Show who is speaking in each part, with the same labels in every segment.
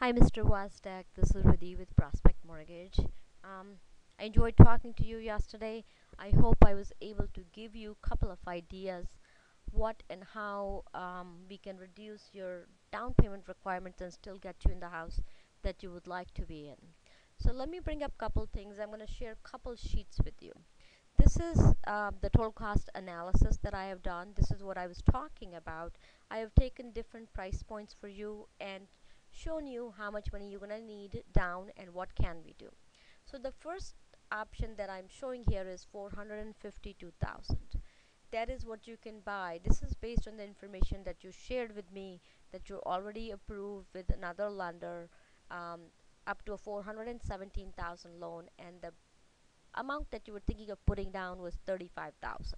Speaker 1: Hi, Mr. Wastek. This is Riddhi with Prospect Mortgage. I enjoyed talking to you yesterday. I hope I was able to give you a couple of ideas what and how we can reduce your down payment requirements and still get you in the house that you would like to be in. So let me bring up a couple things. I'm going to share a couple sheets with you. This is the total cost analysis that I have done. This is what I was talking about. I have taken different price points for you and shown you how much money you're going to need down and what can we do. So the first option that I'm showing here is 452,000. That is what you can buy. This is based on the information that you shared with me that you're already approved with another lender, um, up to a 417,000 loan, and the amount that you were thinking of putting down was 35,000.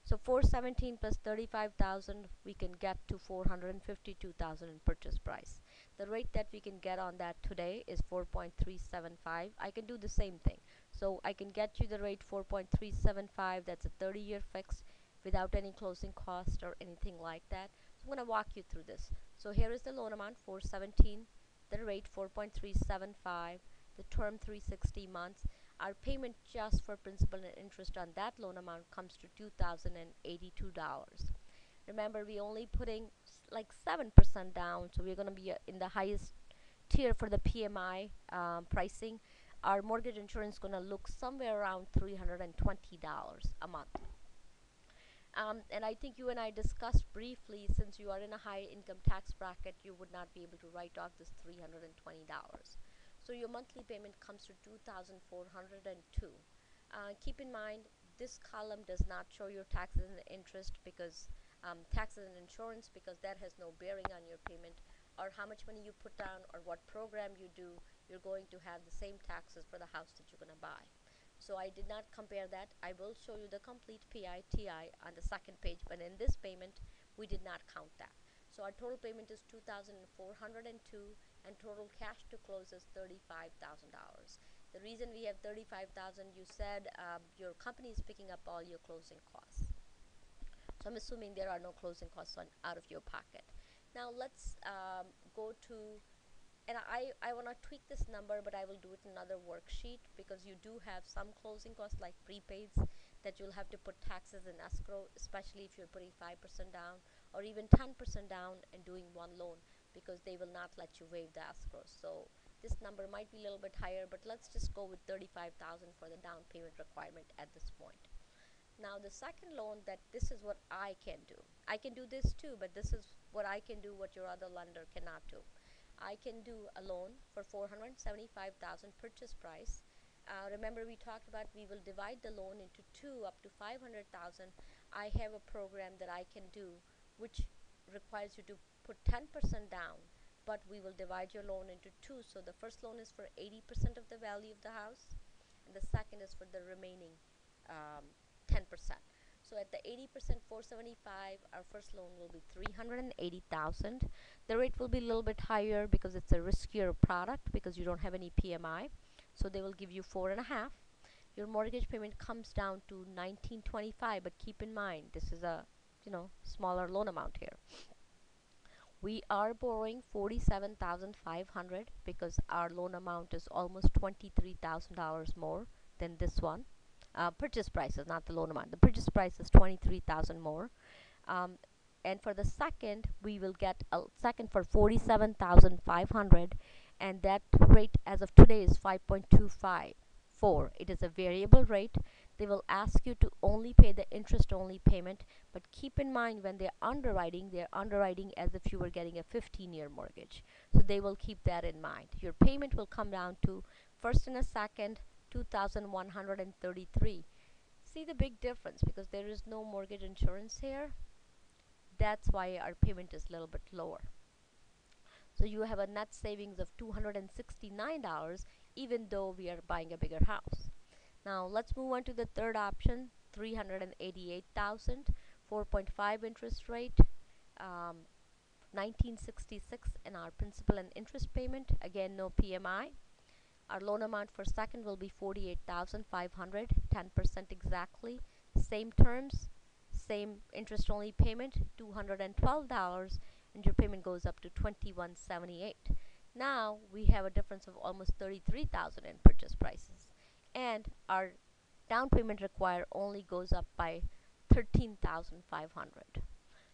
Speaker 1: So 417 plus 35,000, we can get to 452,000 in purchase price. The rate that we can get on that today is 4.375. I can do the same thing. So I can get you the rate 4.375. That's a 30-year fix without any closing cost or anything like that. So I'm going to walk you through this. So here is the loan amount 417, the rate 4.375, the term 360 months. Our payment just for principal and interest on that loan amount comes to $2,082. Remember, we only putting like 7% down, so we're going to be in the highest tier for the PMI pricing. Our mortgage insurance is going to look somewhere around $320 a month. And I think you and I discussed briefly, since you are in a high income tax bracket, you would not be able to write off this $320. So your monthly payment comes to 2,402. Keep in mind, this column does not show your taxes and interest because taxes and insurance, because that has no bearing on your payment, or how much money you put down or what program you do. You're going to have the same taxes for the house that you're going to buy. So I did not compare that. I will show you the complete PITI on the second page, but in this payment we did not count that. So our total payment is 2,402 and total cash to close is $35,000. The reason we have 35,000, you said your company is picking up all your closing costs. So I'm assuming there are no closing costs out of your pocket. Now let's go to, and I want to tweak this number, but I will do it in another worksheet because you do have some closing costs like prepaids that you'll have to put taxes in escrow, especially if you're putting 5% down or even 10% down and doing one loan, because they will not let you waive the escrow. So this number might be a little bit higher, but let's just go with 35,000 for the down payment requirement at this point. Now the second loan, that this is what I can do. I can do this too, but this is what I can do, what your other lender cannot do. I can do a loan for 475,000 purchase price. Remember we talked about we will divide the loan into two up to 500,000. I have a program that I can do which requires you to put 10% down, but we will divide your loan into two. So the first loan is for 80% of the value of the house, and the second is for the remaining 10%. So at the 80% 475, our first loan will be 380,000. The rate will be a little bit higher because it's a riskier product because you don't have any PMI. So they will give you 4.5. Your mortgage payment comes down to 1925, but keep in mind this is a smaller loan amount here. We are borrowing 47,500 because our loan amount is almost $23,000 more than this one. Purchase price is not the loan amount. The purchase price is 23,000 more. And for the second, we will get a second for 47,500, and that rate as of today is 5.254. It is a variable rate. They will ask you to only pay the interest only payment, but keep in mind when they're underwriting as if you were getting a 15-year mortgage. So they will keep that in mind. Your payment will come down to first and a second 2,133. See the big difference because there is no mortgage insurance here. That's why our payment is a little bit lower. So you have a net savings of $269 even though we are buying a bigger house. Now let's move on to the third option, 388,000, 4.5 interest rate, 1966 in our principal and interest payment. Again, no PMI. Our loan amount for second will be 48,500, 10% exactly. Same terms, same interest only payment, $212, and your payment goes up to $2178. Now we have a difference of almost 33,000 in purchase prices, and our down payment required only goes up by 13,500.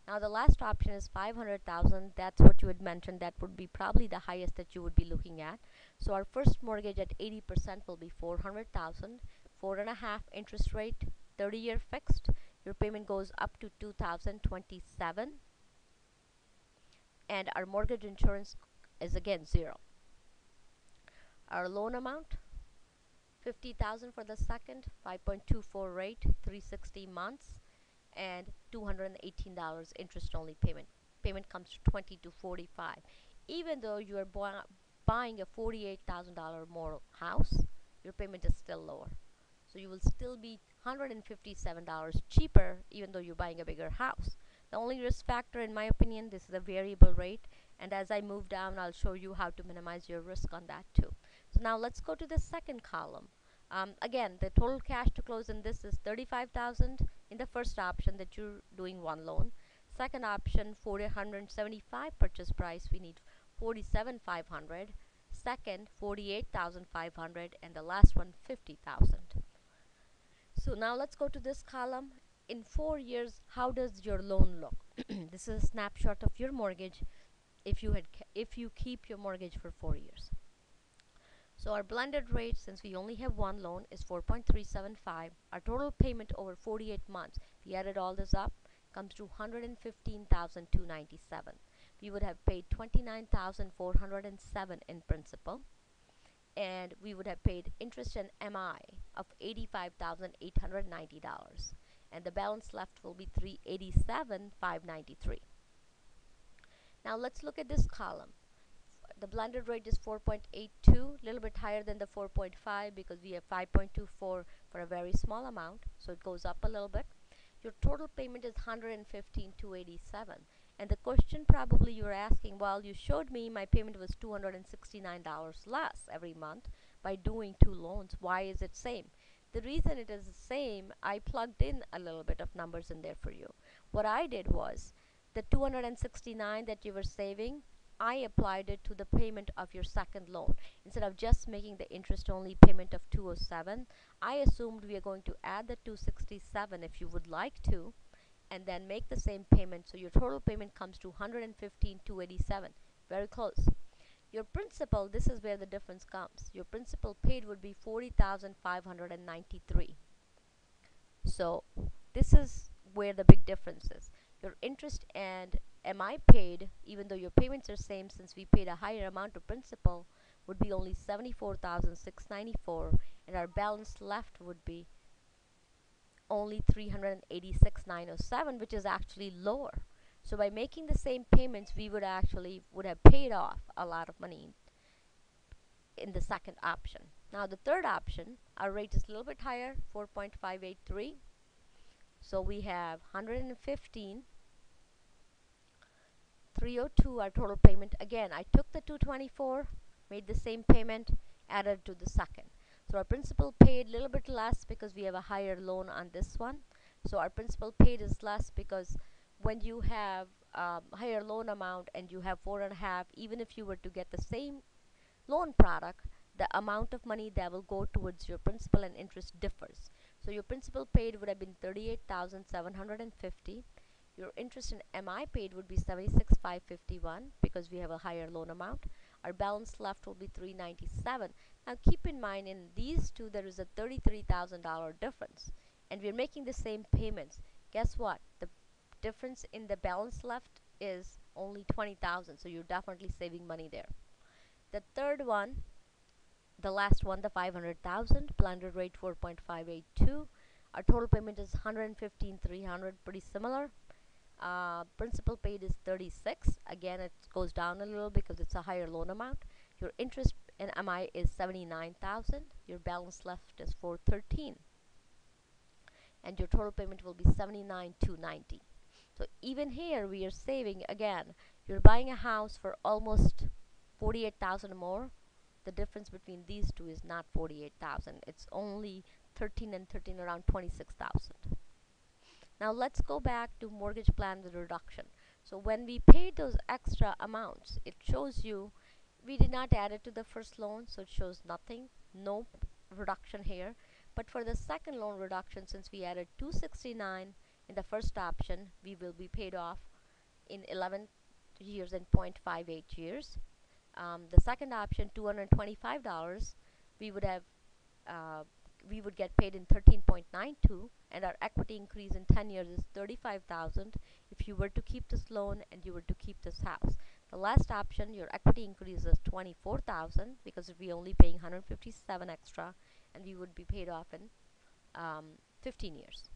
Speaker 1: Now the last option is 500,000. That's what you had mentioned. That would be probably the highest that you would be looking at. So our first mortgage at 80% will be 400,000, 4.5 interest rate, 30-year fixed. Your payment goes up to 2027, and our mortgage insurance is again zero. Our loan amount 50,000 for the second, 5.24 rate, 360 months, and $218 interest only payment. Payment comes to 20 to 45. Even though you are buying a $48,000 more house, your payment is still lower. So you will still be $157 cheaper even though you're buying a bigger house. The only risk factor, in my opinion, this is a variable rate, and as I move down, I'll show you how to minimize your risk on that too. So now let's go to the second column. Again, the total cash to close in this is 35,000 in the first option that you're doing one loan. Second option, 475 purchase price, we need 47,500. Second, 48,500, and the last one, 50,000. So now let's go to this column. In 4 years, how does your loan look? This is a snapshot of your mortgage if you keep your mortgage for 4 years. So our blended rate, since we only have one loan, is 4.375. Our total payment over 48 months, if we added all this up, comes to 115,297. We would have paid 29,407 in principal, and we would have paid interest and MI of $85,890, and the balance left will be 387,593. Now let's look at this column. The blended rate is 4.82, a little bit higher than the 4.5 because we have 5.24 for a very small amount, so it goes up a little bit. Your total payment is 115,287, and the question probably you're asking, well, you showed me my payment was $269 less every month by doing two loans. Why is it same? The reason it is the same, I plugged in a little bit of numbers in there for you. What I did was the 269 that you were saving, I applied it to the payment of your second loan. Instead of just making the interest only payment of 207, I assumed we are going to add the 267 if you would like to, and then make the same payment. So your total payment comes to 115,287. Very close. Your principal, this is where the difference comes. Your principal paid would be 40,593. So this is where the big difference is. Your interest and MI paid, even though your payments are same, since we paid a higher amount of principal, would be only 74,694, and our balance left would be only 386,907, which is actually lower. So by making the same payments, we would have paid off a lot of money in the second option. Now the third option, our rate is a little bit higher, 4.583. So we have 115, 302 our total payment. Again, I took the 224, made the same payment, added to the second. So our principal paid a little bit less because we have a higher loan on this one. So our principal paid is less because when you have higher loan amount and you have 4.5, even if you were to get the same loan product, the amount of money that will go towards your principal and interest differs. So your principal paid would have been 38,750. Your interest in MI paid would be 76,551 because we have a higher loan amount. Our balance left will be 397. Now keep in mind, in these two there is a $33,000 difference, and we're making the same payments. Guess what? The difference in the balance left is only 20,000, so you're definitely saving money there. The third one, the last one, the 500,000, blended rate 4.582. Our total payment is 115,300, pretty similar. Principal paid is 36. Again, it goes down a little because it's a higher loan amount. Your interest in MI is 79,000. Your balance left is 413, and your total payment will be 79,290. So even here we are saving. Again, you're buying a house for almost 48,000 more. The difference between these two is not 48,000. It's only 13 and 13, around 26,000. Now let's go back to mortgage plan with reduction. So when we paid those extra amounts, it shows you we did not add it to the first loan, so it shows nothing, no reduction here. But for the second loan reduction, since we added 269 in the first option, we will be paid off in 11 years and 0.58 years. The second option, $225, we would have uh, we would get paid in 13.92, and our equity increase in 10 years is 35,000 if you were to keep this loan and you were to keep this house. The last option, your equity increases 24,000 because we only paying 157 extra, and we would be paid off in 15 years.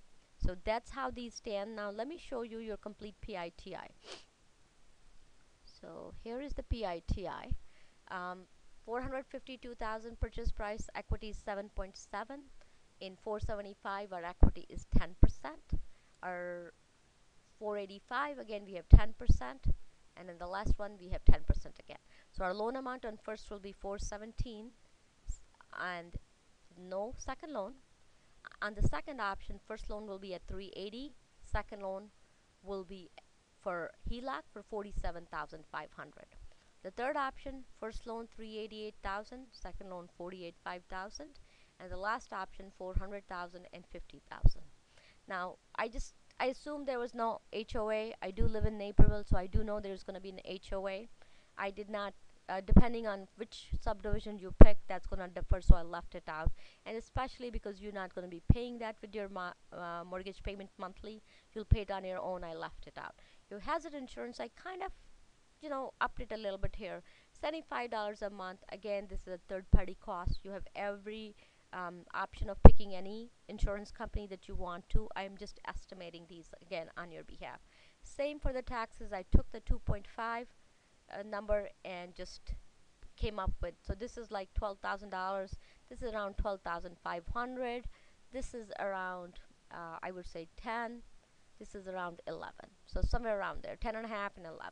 Speaker 1: So that's how these stand. Now let me show you your complete PITI. So here is the PITI. 452,000 purchase price, equity is 7.7. In 475, our equity is 10%. Our 485, again we have 10%, and in the last one we have 10% again. So our loan amount on first will be 417 and no second loan. On the second option, first loan will be at 380, second loan will be for HELOC for 47,500. The third option, first loan 388,000, second loan 48,500, and the last option 400,000 and 50,000. Now I assume there was no HOA. I do live in Naperville, so I do know there's going to be an HOA. I did not, depending on which subdivision you pick, that's going to differ, so I left it out. And especially because you're not going to be paying that with your mortgage payment monthly, you'll pay it on your own, I left it out. Your hazard insurance, I kind of upped it a little bit here. $75 a month. Again, this is a third party cost. You have every option of picking any insurance company that you want to. I'm just estimating these again on your behalf. Same for the taxes. I took the 2.5 number and just came up with, so this is like $12,000. This is around 12,500. This is around I would say 10. This is around 11, so somewhere around there, 10 and a half and 11.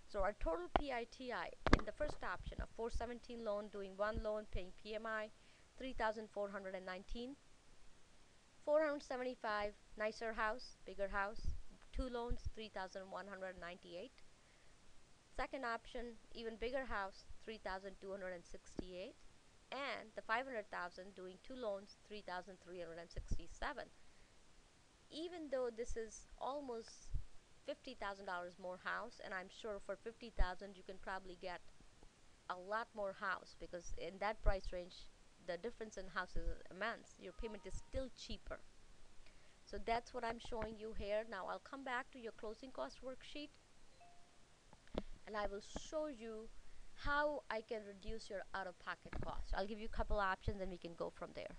Speaker 1: So our total PITI in the first option, a 417 loan, doing one loan, paying PMI 3,419. 475, nicer house, bigger house, two loans, 3,198. Second option, even bigger house, 3,268. And the 500,000, doing two loans, 3,367. Even though this is almost $50,000 more house, and I'm sure for 50,000 you can probably get a lot more house, because in that price range the difference in houses is immense. Your payment is still cheaper. So that's what I'm showing you here. Now I'll come back to your closing cost worksheet and I will show you how I can reduce your out-of-pocket cost. I'll give you a couple options and we can go from there.